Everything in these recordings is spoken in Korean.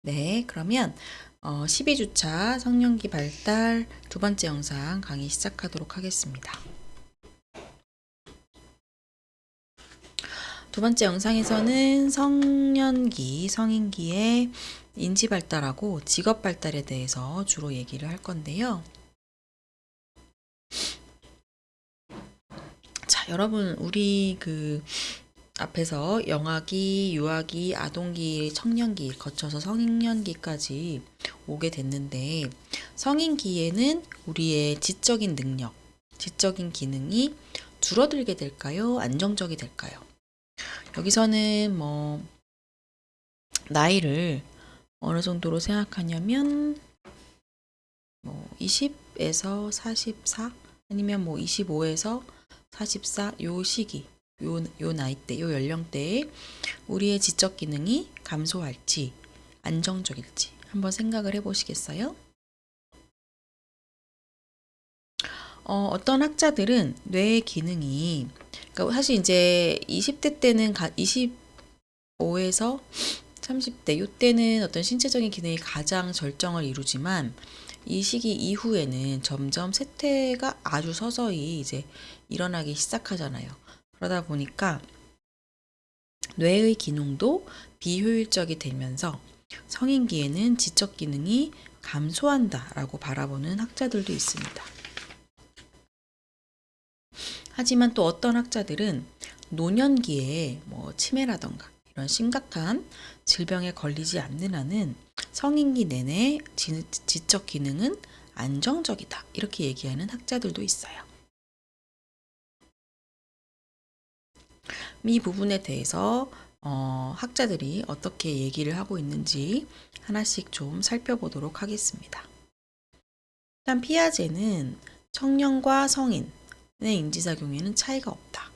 네, 그러면 12주차 성년기 발달 두 번째 영상 강의 시작하도록 하겠습니다. 두 번째 영상에서는 성년기, 성인기의 인지 발달하고 직업 발달에 대해서 주로 얘기를 할 건데요. 자, 여러분, 우리 앞에서 영아기, 유아기, 아동기, 청년기 거쳐서 성년기까지 오게 됐는데 성인기에는 우리의 지적인 능력, 지적인 기능이 줄어들게 될까요? 안정적이 될까요? 여기서는 나이를 어느 정도로 생각하냐면 20에서 44 아니면 25에서 44 요 시기 요 나이대, 요 연령대에 우리의 지적 기능이 감소할지 안정적일지 한번 생각을 해보시겠어요? 어떤 학자들은 뇌의 기능이 그러니까 사실 이제 20대 때는 25에서 30대 이때는 어떤 신체적인 기능이 가장 절정을 이루지만 이 시기 이후에는 점점 쇠퇴가 아주 서서히 이제 일어나기 시작하잖아요. 그러다 보니까 뇌의 기능도 비효율적이 되면서 성인기에는 지적 기능이 감소한다라고 바라보는 학자들도 있습니다. 하지만 또 어떤 학자들은 노년기에 치매라던가 이런 심각한 질병에 걸리지 않는 한은 성인기 내내 지적 기능은 안정적이다. 이렇게 얘기하는 학자들도 있어요. 이 부분에 대해서 학자들이 어떻게 얘기를 하고 있는지 하나씩 좀 살펴보도록 하겠습니다. 일단 피아제는 청년과 성인의 인지작용에는 차이가 없다.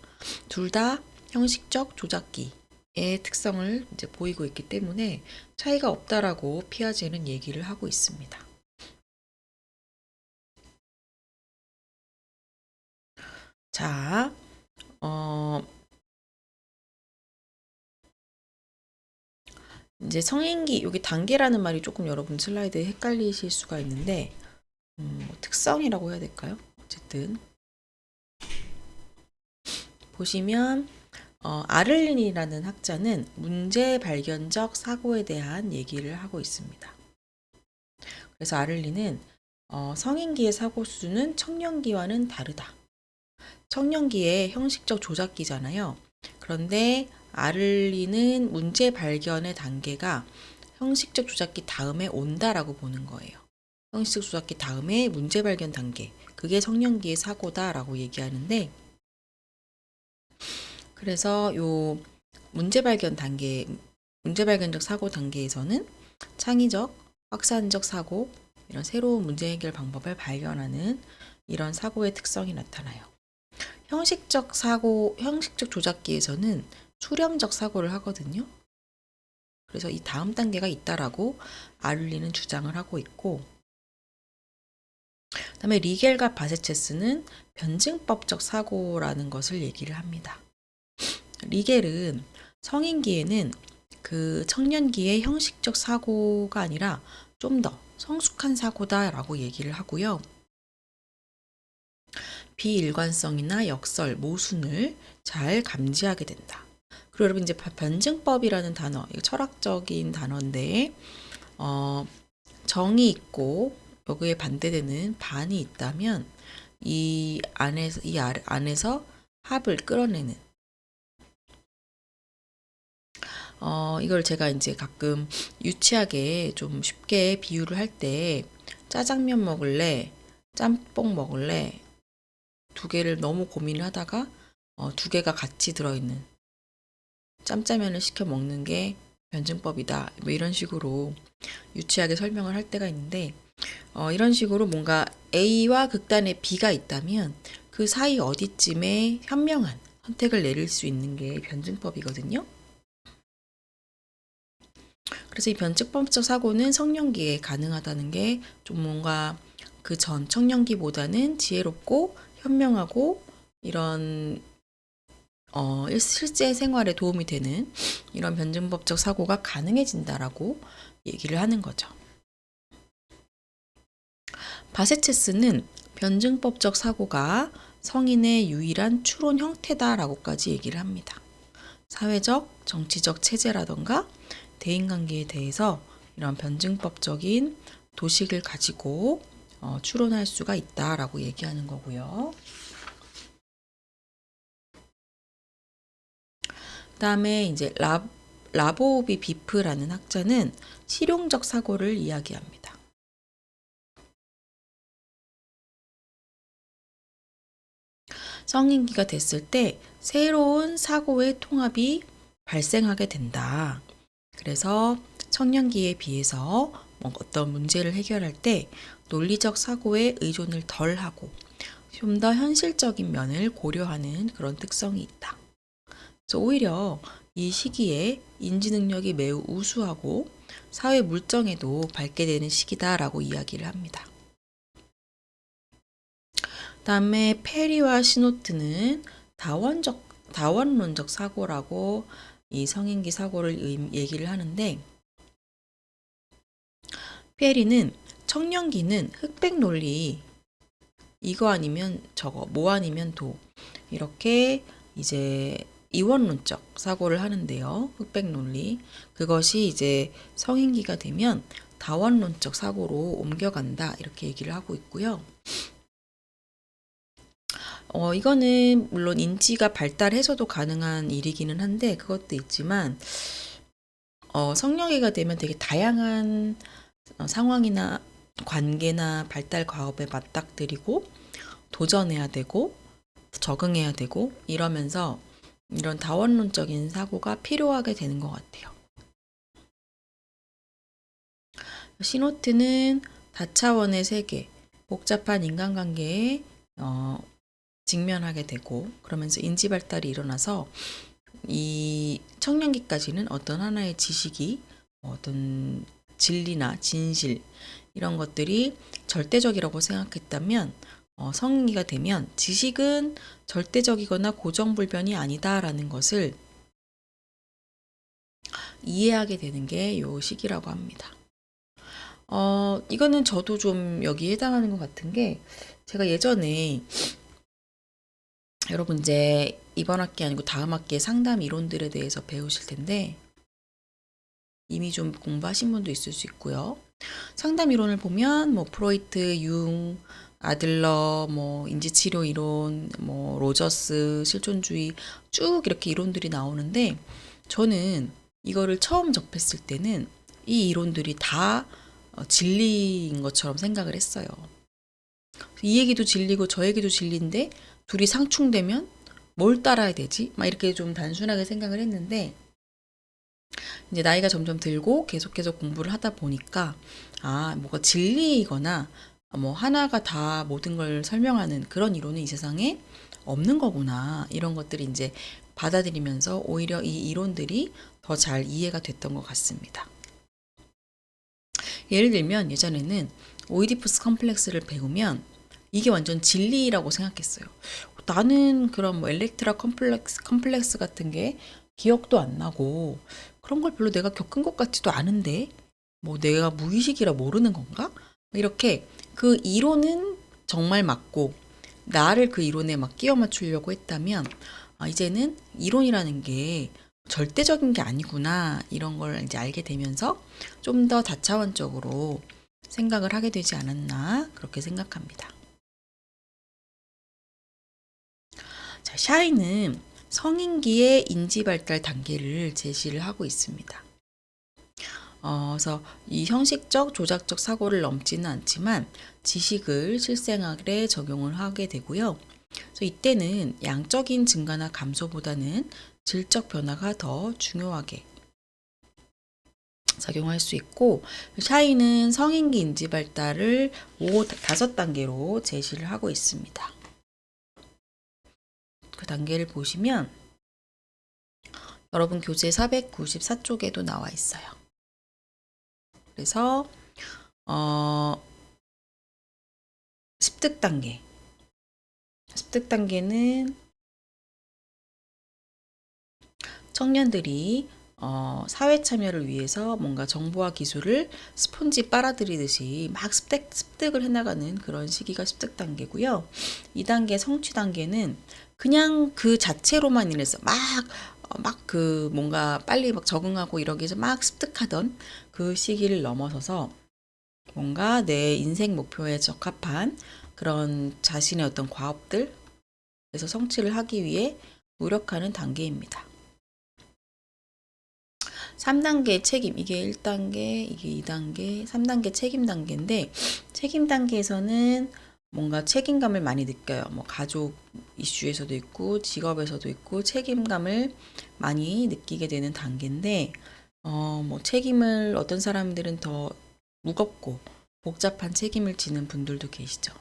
둘 다 형식적 조작기의 특성을 이제 보이고 있기 때문에 차이가 없다라고 피아제는 얘기를 하고 있습니다. 자, 이제 성인기, 여기 단계라는 말이 조금 여러분 슬라이드에 헷갈리실 수가 있는데, 특성이라고 해야 될까요? 어쨌든, 보시면, 아를린이라는 학자는 문제 발견적 사고에 대한 얘기를 하고 있습니다. 그래서 아를린은 성인기의 사고 수준은 청년기와는 다르다. 청년기의 형식적 조작기잖아요. 그런데 아를린은 문제 발견의 단계가 형식적 조작기 다음에 온다라고 보는 거예요. 형식적 조작기 다음에 문제 발견 단계. 그게 성년기의 사고다라고 얘기하는데 그래서 요 문제 발견 단계, 문제 발견적 사고 단계에서는 창의적, 확산적 사고, 이런 새로운 문제 해결 방법을 발견하는 이런 사고의 특성이 나타나요. 형식적 사고, 형식적 조작기에서는 수렴적 사고를 하거든요. 그래서 이 다음 단계가 있다라고 아를린은 주장을 하고 있고, 그다음에 리겔과 바세체스는 변증법적 사고라는 것을 얘기를 합니다. 리겔은 성인기에는 그 청년기의 형식적 사고가 아니라 좀 더 성숙한 사고다라고 얘기를 하고요. 비일관성이나 역설, 모순을 잘 감지하게 된다. 그리고 여러분 이제 변증법이라는 단어, 이거 철학적인 단어인데 정이 있고 여기에 반대되는 반이 있다면 이 안에서 합을 끌어내는 이걸 제가 이제 가끔 유치하게 좀 쉽게 비유를 할 때 짜장면 먹을래, 짬뽕 먹을래 두 개를 너무 고민을 하다가 두 개가 같이 들어있는 짬짜면을 시켜 먹는 게 변증법이다. 뭐 이런 식으로 유치하게 설명을 할 때가 있는데 이런 식으로 뭔가 A와 극단의 B가 있다면 그 사이 어디쯤에 현명한 선택을 내릴 수 있는 게 변증법이거든요. 그래서 이 변증법적 사고는 성년기에 가능하다는 게 좀 뭔가 그 전 청년기보다는 지혜롭고 현명하고 이런 실제 생활에 도움이 되는 이런 변증법적 사고가 가능해진다라고 얘기를 하는 거죠. 바세체스는 변증법적 사고가 성인의 유일한 추론 형태다라고까지 얘기를 합니다. 사회적, 정치적 체제라던가 대인관계에 대해서 이런 변증법적인 도식을 가지고 추론할 수가 있다라고 얘기하는 거고요. 그다음에 이제 라보비 비프라는 학자는 실용적 사고를 이야기합니다. 성인기가 됐을 때 새로운 사고의 통합이 발생하게 된다. 그래서 청년기에 비해서 어떤 문제를 해결할 때 논리적 사고에 의존을 덜 하고 좀 더 현실적인 면을 고려하는 그런 특성이 있다. 그래서 오히려 이 시기에 인지 능력이 매우 우수하고 사회 물정에도 밝게 되는 시기다라고 이야기를 합니다. 그다음에 페리와 시노트는 다원론적 사고라고 이 성인기 사고를 얘기를 하는데, 페리는 청년기는 흑백 논리, 이거 아니면 저거, 뭐 아니면 도, 이렇게 이제 이원론적 사고를 하는데요. 흑백 논리. 그것이 이제 성인기가 되면 다원론적 사고로 옮겨간다. 이렇게 얘기를 하고 있고요. 이거는 물론 인지가 발달해서도 가능한 일이기는 한데, 그것도 있지만, 성령기가 되면 되게 다양한 상황이나 관계나 발달 과업에 맞닥뜨리고 도전해야 되고 적응해야 되고 이러면서 이런 다원론적인 사고가 필요하게 되는 것 같아요. 시노트는 다차원의 세계, 복잡한 인간관계에 직면하게 되고 그러면서 인지 발달이 일어나서 이 청년기까지는 어떤 하나의 지식이 어떤 진리나 진실 이런 것들이 절대적이라고 생각했다면 성인기가 되면 지식은 절대적이거나 고정불변이 아니다라는 것을 이해하게 되는 게 요 시기라고 합니다. 이거는 저도 좀 여기에 해당하는 것 같은 게 제가 예전에 여러분 이제 이번 학기 아니고 다음 학기에 상담 이론들에 대해서 배우실 텐데 이미 좀 공부하신 분도 있을 수 있고요. 상담 이론을 보면 뭐 프로이트, 융, 아들러, 뭐 인지치료 이론, 뭐 로저스, 실존주의 쭉 이렇게 이론들이 나오는데 저는 이거를 처음 접했을 때는 이 이론들이 다 진리인 것처럼 생각을 했어요. 이 얘기도 진리고 저 얘기도 진리인데 둘이 상충되면 뭘 따라야 되지? 막 이렇게 좀 단순하게 생각을 했는데 이제 나이가 점점 들고 계속해서 공부를 하다 보니까 뭐가 진리이거나 뭐 하나가 다 모든 걸 설명하는 그런 이론은 이 세상에 없는 거구나. 이런 것들이 이제 받아들이면서 오히려 이 이론들이 더 잘 이해가 됐던 것 같습니다. 예를 들면 예전에는 오이디푸스 컴플렉스를 배우면 이게 완전 진리라고 생각했어요. 나는 그런 뭐 엘렉트라 컴플렉스 같은 게 기억도 안 나고 그런 걸 별로 내가 겪은 것 같지도 않은데 뭐 내가 무의식이라 모르는 건가? 이렇게 그 이론은 정말 맞고 나를 그 이론에 막 끼워 맞추려고 했다면 이제는 이론이라는 게 절대적인 게 아니구나 이런 걸 이제 알게 되면서 좀 더 다차원적으로 생각을 하게 되지 않았나 그렇게 생각합니다. 자, 샤이는 성인기의 인지 발달 단계를 제시를 하고 있습니다. 그래서 이 형식적, 조작적 사고를 넘지는 않지만 지식을 실생활에 적용을 하게 되고요. 그래서 이때는 양적인 증가나 감소보다는 질적 변화가 더 중요하게 작용할 수 있고 샤이는 성인기 인지 발달을 5단계로 제시를 하고 있습니다. 그 단계를 보시면 여러분 교재 494쪽에도 나와 있어요. 그래서 습득 단계. 습득 단계는 청년들이 사회 참여를 위해서 뭔가 정보와 기술을 스폰지 빨아들이듯이 막 습득을 해나가는 그런 시기가 습득 단계고요. 2단계 성취 단계는 그냥 그 자체로만 인해서 막 그 뭔가 빨리 막 적응하고 이러기 위해서 막 습득하던 그 시기를 넘어서서 뭔가 내 인생 목표에 적합한 그런 자신의 어떤 과업들, 그래서 성취를 하기 위해 노력하는 단계입니다. 3단계 책임, 이게 1단계, 이게 2단계, 3단계 책임 단계인데, 책임 단계에서는 뭔가 책임감을 많이 느껴요. 뭐 가족 이슈에서도 있고 직업에서도 있고 책임감을 많이 느끼게 되는 단계인데, 뭐 책임을 어떤 사람들은 더 무겁고 복잡한 책임을 지는 분들도 계시죠.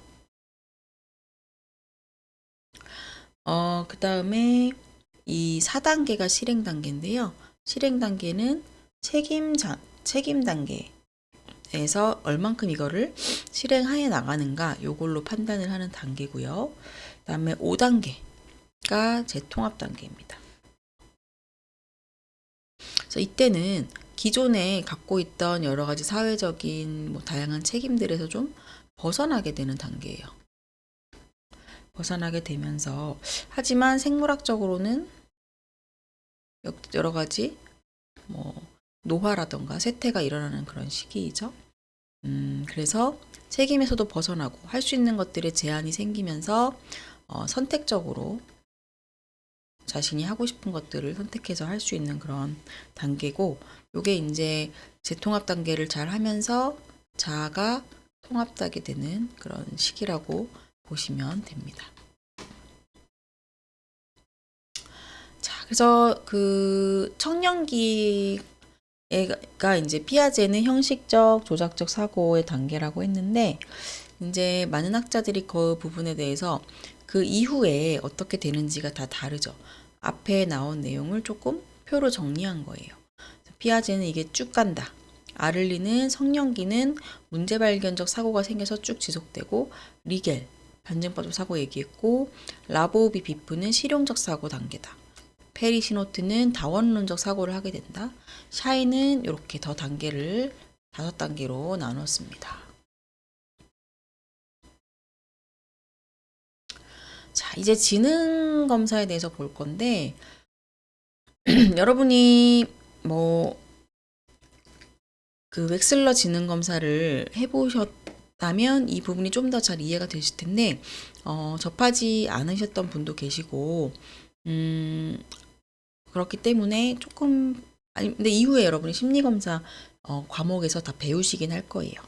그 다음에 이 4단계가 실행 단계인데요. 실행 단계는 책임 단계에서 얼만큼 이거를 실행하여 나가는가 요걸로 판단을 하는 단계고요. 그다음에 5단계가 재통합 단계입니다. 그래서 이때는 기존에 갖고 있던 여러 가지 사회적인 뭐 다양한 책임들에서 좀 벗어나게 되는 단계예요. 벗어나게 되면서 하지만 생물학적으로는 여러 가지 뭐 노화라던가 쇠퇴가 일어나는 그런 시기이죠. 그래서 책임에서도 벗어나고 할 수 있는 것들에 제한이 생기면서 선택적으로 자신이 하고 싶은 것들을 선택해서 할 수 있는 그런 단계고, 요게 이제 재통합 단계를 잘 하면서 자아가 통합되게 되는 그런 시기라고 보시면 됩니다. 자, 그래서 그 청년기가 이제 피아제는 형식적, 조작적 사고의 단계라고 했는데, 이제 많은 학자들이 그 부분에 대해서 그 이후에 어떻게 되는지가 다 다르죠. 앞에 나온 내용을 조금 표로 정리한 거예요. 피아제는 이게 쭉 간다. 아를리는 성년기는 문제 발견적 사고가 생겨서 쭉 지속되고, 리겔 반증법적 사고 얘기했고, 라보비 비프는 실용적 사고 단계다. 페리시노트는 다원론적 사고를 하게 된다. 샤이는 이렇게 더 단계를 5단계로 나눴습니다. 자, 이제 지능 검사에 대해서 볼 건데, 여러분이 뭐 그 웩슬러 지능 검사를 해보셨다면 이 부분이 좀 더 잘 이해가 되실 텐데, 접하지 않으셨던 분도 계시고, 그렇기 때문에 조금, 아니, 근데 이후에 여러분이 심리검사 과목에서 다 배우시긴 할 거예요.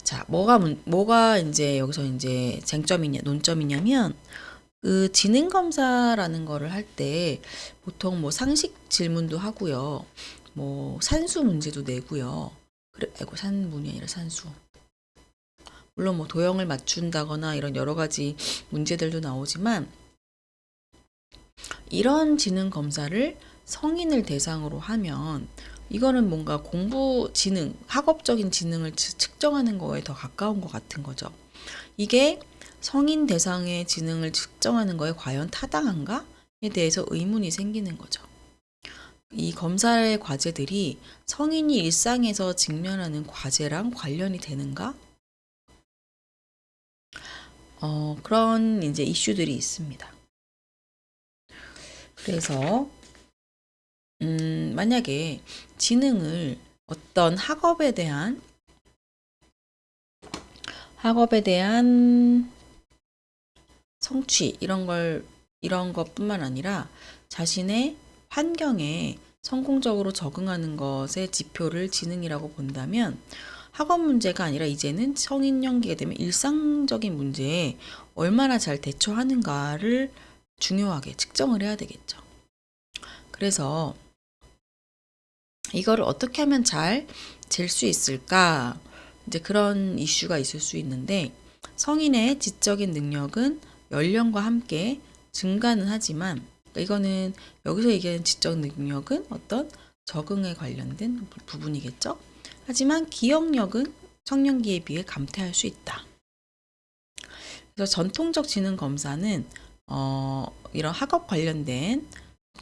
자, 뭐가 이제 여기서 이제 논점이냐면, 그 지능 검사라는 거를 할 때 보통 뭐 상식 질문도 하고요. 뭐 산수 문제도 내고요. 그래, 아이고, 산문이 아니라 산수. 물론 뭐 도형을 맞춘다거나 이런 여러 가지 문제들도 나오지만, 이런 지능 검사를 성인을 대상으로 하면 이거는 뭔가 학업적인 지능을 측정하는 거에 더 가까운 것 같은 거죠. 이게 성인 대상의 지능을 측정하는 거에 과연 타당한가에 대해서 의문이 생기는 거죠. 이 검사의 과제들이 성인이 일상에서 직면하는 과제랑 관련이 되는가? 그런 이제 이슈들이 있습니다. 그래서 만약에 지능을 어떤 학업에 대한 성취 이런 것뿐만 아니라 자신의 환경에 성공적으로 적응하는 것의 지표를 지능이라고 본다면, 학업 문제가 아니라 이제는 성인 연기가 되면 일상적인 문제에 얼마나 잘 대처하는가를 중요하게 측정을 해야 되겠죠. 그래서 이거를 어떻게 하면 잘 잴 수 있을까? 이제 그런 이슈가 있을 수 있는데, 성인의 지적인 능력은 연령과 함께 증가는 하지만, 이거는 여기서 얘기하는 지적 능력은 어떤 적응에 관련된 부분이겠죠. 하지만 기억력은 청년기에 비해 감퇴할 수 있다. 그래서 전통적 지능 검사는 이런 학업 관련된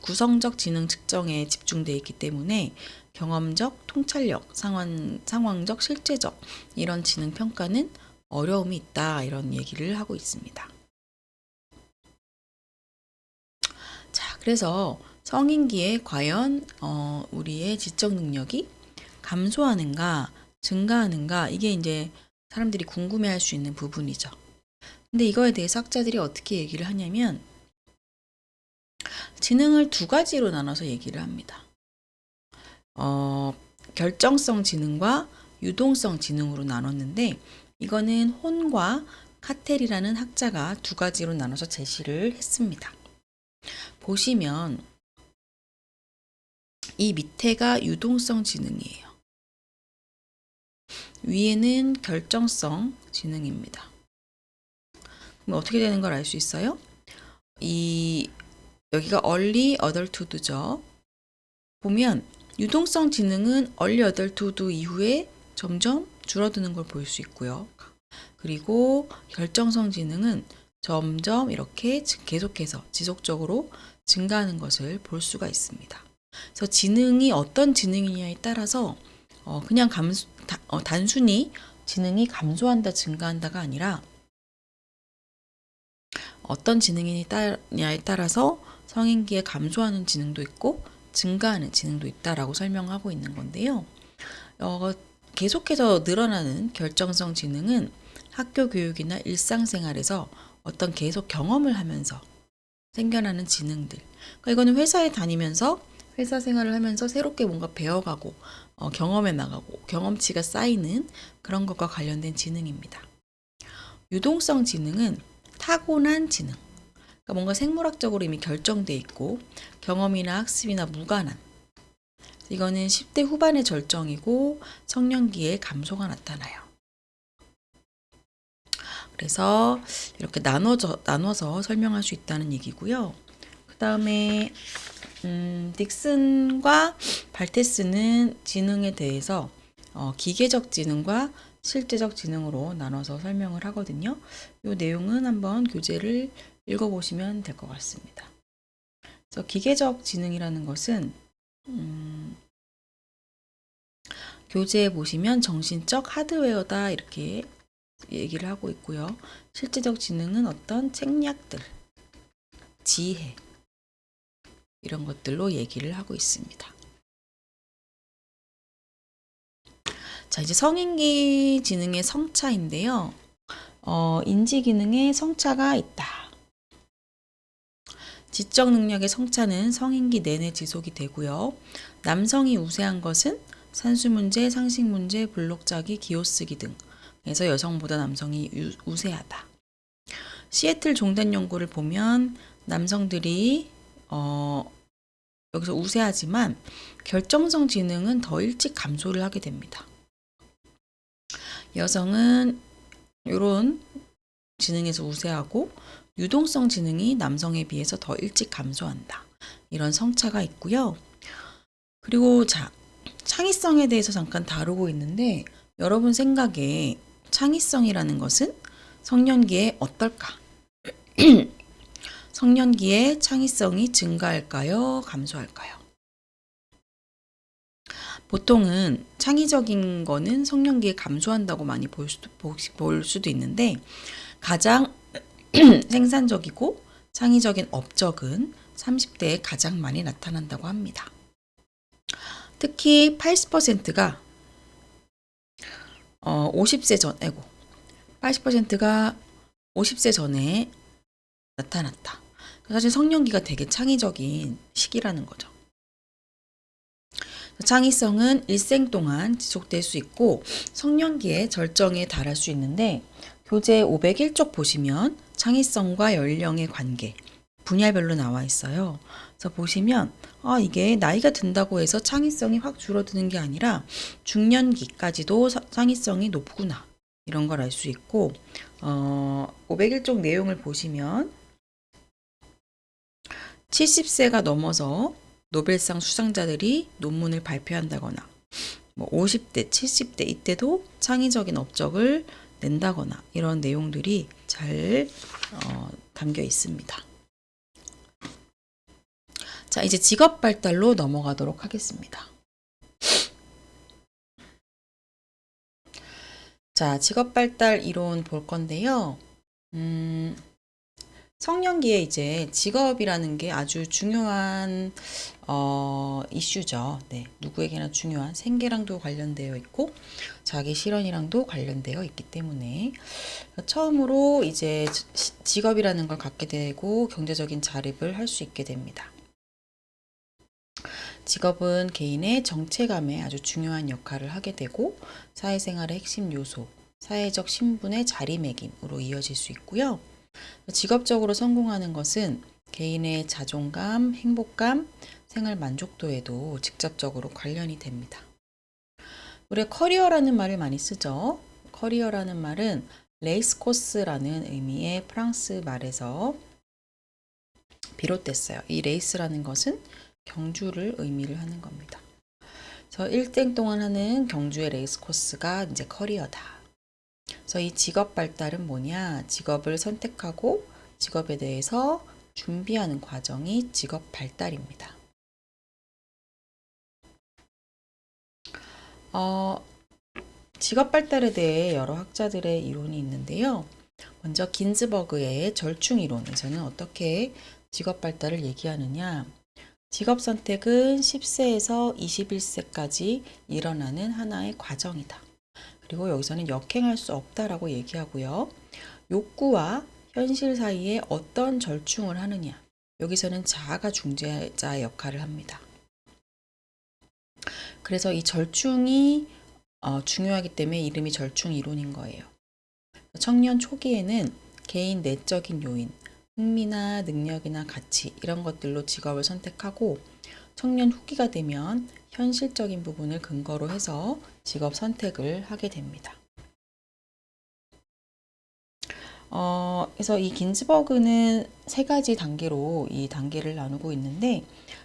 구성적 지능 측정에 집중되어 있기 때문에 경험적, 통찰력, 상황적, 실제적 이런 지능 평가는 어려움이 있다 이런 얘기를 하고 있습니다. 자, 그래서 성인기에 과연 우리의 지적 능력이 감소하는가, 증가하는가 이게 이제 사람들이 궁금해할 수 있는 부분이죠. 근데 이거에 대해서 학자들이 어떻게 얘기를 하냐면 지능을 두 가지로 나눠서 얘기를 합니다. 결정성 지능과 유동성 지능으로 나눴는데 이거는 혼과 카텔이라는 학자가 두 가지로 나눠서 제시를 했습니다. 보시면 이 밑에가 유동성 지능이에요. 위에는 결정성 지능입니다. 그럼 어떻게 되는 걸 알 수 있어요? 여기가 early adulthood죠. 보면 유동성 지능은 early adulthood 이후에 점점 줄어드는 걸 볼 수 있고요. 그리고 결정성 지능은 점점 이렇게 계속해서 지속적으로 증가하는 것을 볼 수가 있습니다. 그래서 지능이 어떤 지능이냐에 따라서 그냥 단순히 지능이 감소한다, 증가한다가 아니라 어떤 지능이냐에 따라서 성인기에 감소하는 지능도 있고 증가하는 지능도 있다라고 설명하고 있는 건데요. 계속해서 늘어나는 결정성 지능은 학교 교육이나 일상생활에서 어떤 계속 경험을 하면서 생겨나는 지능들. 그러니까 이거는 회사에 다니면서 회사 생활을 하면서 새롭게 뭔가 배워가고 경험해 나가고 경험치가 쌓이는 그런 것과 관련된 지능입니다. 유동성 지능은 타고난 지능. 그러니까 뭔가 생물학적으로 이미 결정돼 있고 경험이나 학습이나 무관한. 이거는 10대 후반의 절정이고 청년기에 감소가 나타나요. 그래서 이렇게 나눠서 설명할 수 있다는 얘기고요. 그 다음에 딕슨과 발테스는 지능에 대해서 기계적 지능과 실제적 지능으로 나눠서 설명을 하거든요. 이 내용은 한번 교재를 읽어보시면 될 것 같습니다. 그래서 기계적 지능이라는 것은 교재에 보시면 정신적 하드웨어다 이렇게 얘기를 하고 있고요. 실제적 지능은 어떤 책략들, 지혜 이런 것들로 얘기를 하고 있습니다. 자, 이제 성인기 지능의 성차인데요. 인지 기능에 성차가 있다. 지적 능력의 성차는 성인기 내내 지속이 되고요. 남성이 우세한 것은 산수 문제, 상식 문제, 블록짜기, 기호쓰기 등. 그래서 여성보다 남성이 우세하다. 시애틀 종단 연구를 보면 남성들이 여기서 우세하지만 결정성 지능은 더 일찍 감소를 하게 됩니다. 여성은 이런 지능에서 우세하고 유동성 지능이 남성에 비해서 더 일찍 감소한다. 이런 성차가 있고요. 그리고 창의성에 대해서 잠깐 다루고 있는데 여러분 생각에 창의성이라는 것은 성년기에 어떨까? 성년기에 창의성이 증가할까요? 감소할까요? 보통은 창의적인 거는 성년기에 감소한다고 많이 볼 수도 있는데 가장 생산적이고 창의적인 업적은 30대에 가장 많이 나타난다고 합니다. 특히 80%가 80%가 50세 전에 나타났다. 사실 성년기가 되게 창의적인 시기라는 거죠. 창의성은 일생 동안 지속될 수 있고 성년기에 절정에 달할 수 있는데 교재 501쪽 보시면 창의성과 연령의 관계 분야별로 나와 있어요. 그래서 보시면 이게 나이가 든다고 해서 창의성이 확 줄어드는 게 아니라 중년기까지도 창의성이 높구나 이런 걸 알 수 있고 501쪽 내용을 보시면 70세가 넘어서 노벨상 수상자들이 논문을 발표한다거나 50대, 70대 이때도 창의적인 업적을 낸다거나 이런 내용들이 잘 담겨 있습니다. 자, 이제 직업 발달로 넘어가도록 하겠습니다. 자, 직업 발달 이론 볼 건데요. 성년기에 이제 직업이라는 게 아주 중요한 이슈죠. 네, 누구에게나 중요한 생계랑도 관련되어 있고 자기 실현이랑도 관련되어 있기 때문에 처음으로 이제 직업이라는 걸 갖게 되고 경제적인 자립을 할 수 있게 됩니다. 직업은 개인의 정체감에 아주 중요한 역할을 하게 되고 사회생활의 핵심 요소, 사회적 신분의 자리매김으로 이어질 수 있고요. 직업적으로 성공하는 것은 개인의 자존감, 행복감, 생활 만족도에도 직접적으로 관련이 됩니다. 우리가 커리어라는 말을 많이 쓰죠. 커리어라는 말은 레이스 코스라는 의미의 프랑스 말에서 비롯됐어요. 이 레이스라는 것은 경주를 의미를 하는 겁니다. 그래서 일생 동안 하는 경주의 레이스 코스가 이제 커리어다. 그래서 이 직업 발달은 뭐냐? 직업을 선택하고 직업에 대해서 준비하는 과정이 직업 발달입니다. 직업 발달에 대해 여러 학자들의 이론이 있는데요. 먼저 긴즈버그의 절충 이론에서는 어떻게 직업 발달을 얘기하느냐? 직업 선택은 10세에서 21세까지 일어나는 하나의 과정이다. 그리고 여기서는 역행할 수 없다라고 얘기하고요. 욕구와 현실 사이에 어떤 절충을 하느냐. 여기서는 자아가 중재자의 역할을 합니다. 그래서 이 절충이 중요하기 때문에 이름이 절충 이론인 거예요. 청년 초기에는 개인 내적인 요인, 흥미나 능력이나 가치 이런 것들로 직업을 선택하고 청년 후기가 되면 현실적인 부분을 근거로 해서 직업 선택을 하게 됩니다. 그래서 이 긴즈버그는 세 가지 단계로 이 단계를 나누고 있는데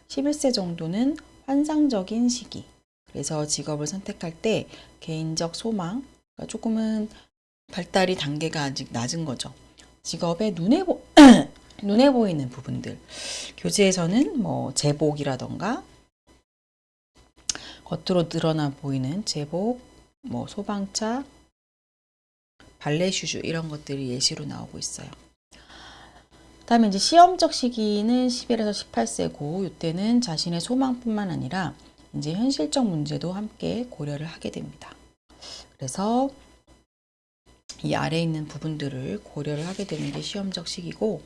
11세 정도는 환상적인 시기. 그래서 직업을 선택할 때 개인적 소망, 그러니까 조금은 발달이 단계가 아직 낮은 거죠. 직업에 눈에 보이는 부분들. 교재에서는 뭐 제복이라던가 겉으로 드러나 보이는 제복, 뭐 소방차, 발레 슈즈 이런 것들이 예시로 나오고 있어요. 다음에 이제 시험적 시기는 11에서 18세고 이때는 자신의 소망뿐만 아니라 이제 현실적 문제도 함께 고려를 하게 됩니다. 그래서 이 아래에 있는 부분들을 고려를 하게 되는 게 시험적 시기고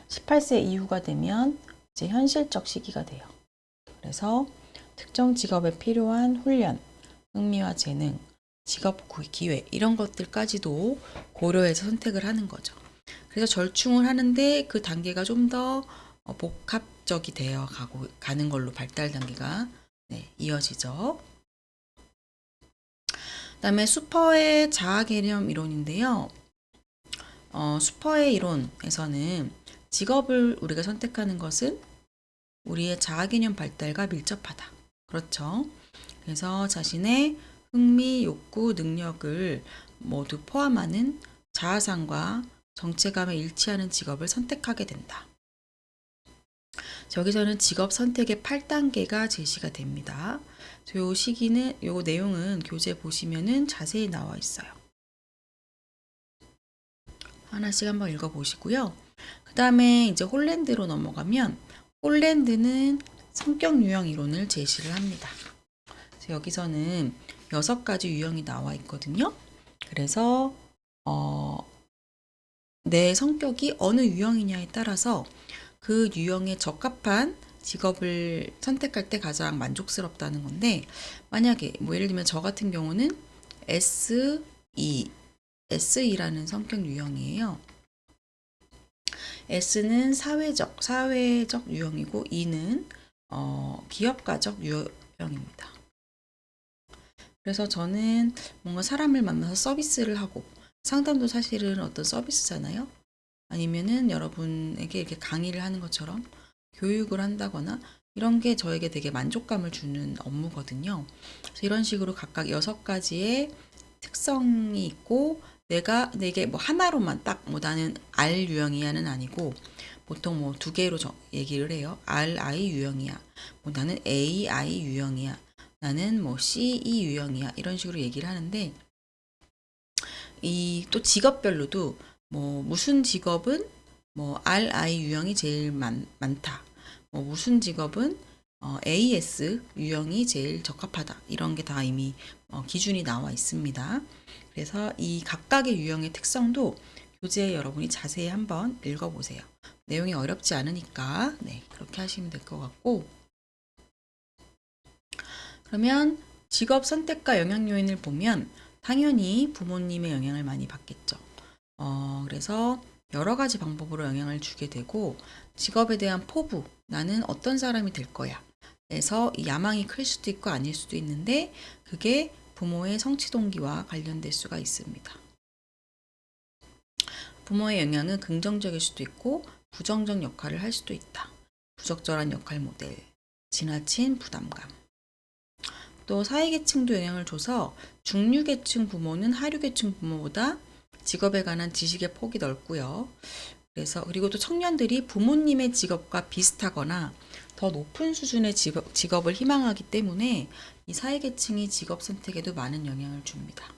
18세 이후가 되면 이제 현실적 시기가 돼요. 그래서 특정 직업에 필요한 훈련, 흥미와 재능, 직업 기회 이런 것들까지도 고려해서 선택을 하는 거죠. 그래서 절충을 하는데 그 단계가 좀 더 복합적이 되어 가는 걸로 발달 단계가 이어지죠. 그다음에 수퍼의 자아 개념 이론인데요. 수퍼의 이론에서는 직업을 우리가 선택하는 것은 우리의 자아 개념 발달과 밀접하다. 그렇죠. 그래서 자신의 흥미, 욕구, 능력을 모두 포함하는 자아상과 정체감에 일치하는 직업을 선택하게 된다. 여기서는 직업 선택의 8단계가 제시가 됩니다. 요 내용은 교재 보시면은 자세히 나와 있어요. 하나씩 한번 읽어보시고요. 그 다음에 이제 홀랜드로 넘어가면 홀랜드는 성격 유형 이론을 제시를 합니다. 그래서 여기서는 6가지 유형이 나와 있거든요. 그래서 내 성격이 어느 유형이냐에 따라서 그 유형에 적합한 직업을 선택할 때 가장 만족스럽다는 건데 만약에 뭐 예를 들면 저 같은 경우는 SE라는 성격 유형이에요. S는 사회적 유형이고 E는 기업가적 유형입니다. 그래서 저는 뭔가 사람을 만나서 서비스를 하고 상담도 사실은 어떤 서비스잖아요. 아니면은 여러분에게 이렇게 강의를 하는 것처럼 교육을 한다거나 이런 게 저에게 되게 만족감을 주는 업무거든요. 그래서 이런 식으로 각각 6가지의 특성이 있고 내게 뭐 하나로만 딱 뭐 나는 R 유형이야는 아니고 보통 뭐 두 개로 얘기를 해요. RI 유형이야. 뭐 나는 AI 유형이야. 나는 뭐 CE 유형이야. 이런 식으로 얘기를 하는데 이 또 직업별로도 뭐 무슨 직업은 뭐 RI 유형이 제일 많다. 뭐 무슨 직업은 AS 유형이 제일 적합하다. 이런 게 다 이미 기준이 나와 있습니다. 그래서 이 각각의 유형의 특성도 교재에 여러분이 자세히 한번 읽어보세요. 내용이 어렵지 않으니까 네, 그렇게 하시면 될 것 같고 그러면 직업 선택과 영향 요인을 보면 당연히 부모님의 영향을 많이 받겠죠. 그래서 여러 가지 방법으로 영향을 주게 되고 직업에 대한 포부, 나는 어떤 사람이 될 거야. 그래서 이 야망이 클 수도 있고 아닐 수도 있는데 그게 부모의 성취 동기와 관련될 수가 있습니다. 부모의 영향은 긍정적일 수도 있고 부정적 역할을 할 수도 있다. 부적절한 역할 모델, 지나친 부담감. 또 사회계층도 영향을 줘서 중류계층 부모는 하류계층 부모보다 직업에 관한 지식의 폭이 넓고요. 그래서 그리고 또 청년들이 부모님의 직업과 비슷하거나 더 높은 수준의 직업을 희망하기 때문에 이 사회계층이 직업 선택에도 많은 영향을 줍니다.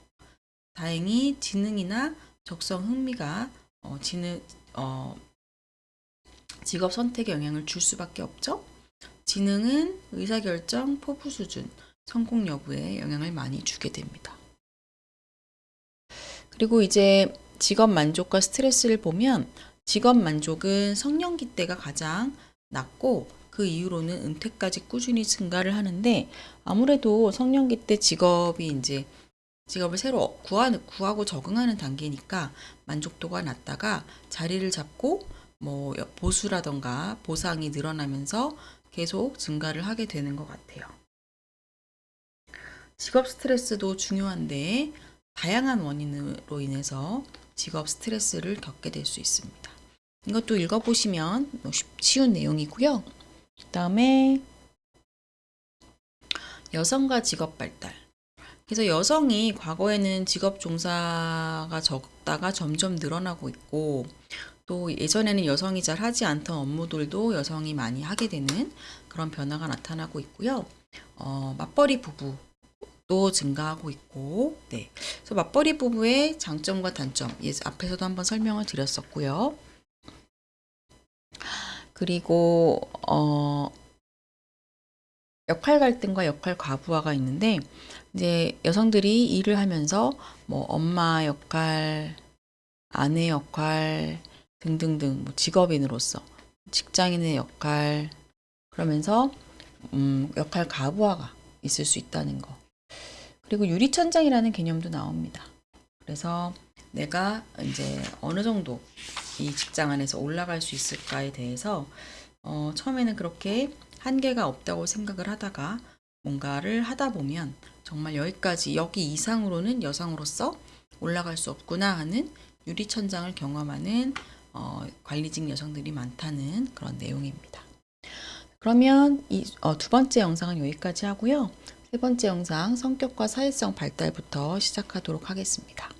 다행히 지능이나 적성 흥미가 직업 선택에 영향을 줄 수밖에 없죠. 지능은 의사결정, 포부 수준, 성공 여부에 영향을 많이 주게 됩니다. 그리고 이제 직업 만족과 스트레스를 보면 직업 만족은 성년기 때가 가장 낮고 그 이후로는 은퇴까지 꾸준히 증가를 하는데 아무래도 성년기 때 직업을 새로 구하고 적응하는 단계니까 만족도가 낮다가 자리를 잡고 뭐 보수라던가 보상이 늘어나면서 계속 증가를 하게 되는 것 같아요. 직업 스트레스도 중요한데 다양한 원인으로 인해서 직업 스트레스를 겪게 될 수 있습니다. 이것도 읽어보시면 쉬운 내용이고요. 그 다음에 여성과 직업 발달. 그래서 여성이 과거에는 직업 종사가 적다가 점점 늘어나고 있고 또 예전에는 여성이 잘 하지 않던 업무들도 여성이 많이 하게 되는 그런 변화가 나타나고 있고요. 맞벌이 부부도 증가하고 있고, 네. 그래서 맞벌이 부부의 장점과 단점, 앞에서도 한번 설명을 드렸었고요. 그리고 역할 갈등과 역할 과부하가 있는데 이제 여성들이 일을 하면서 뭐 엄마 역할, 아내 역할 등등등 뭐 직업인으로서 직장인의 역할 그러면서 역할 과부하가 있을 수 있다는 거. 그리고 유리천장이라는 개념도 나옵니다. 그래서 내가 이제 어느 정도 이 직장 안에서 올라갈 수 있을까에 대해서 처음에는 그렇게 한계가 없다고 생각을 하다가 뭔가를 하다 보면 정말 여기 이상으로는 여성으로서 올라갈 수 없구나 하는 유리천장을 경험하는 관리직 여성들이 많다는 그런 내용입니다. 그러면 이 두 번째 영상은 여기까지 하고요. 세 번째 영상 성격과 사회성 발달부터 시작하도록 하겠습니다.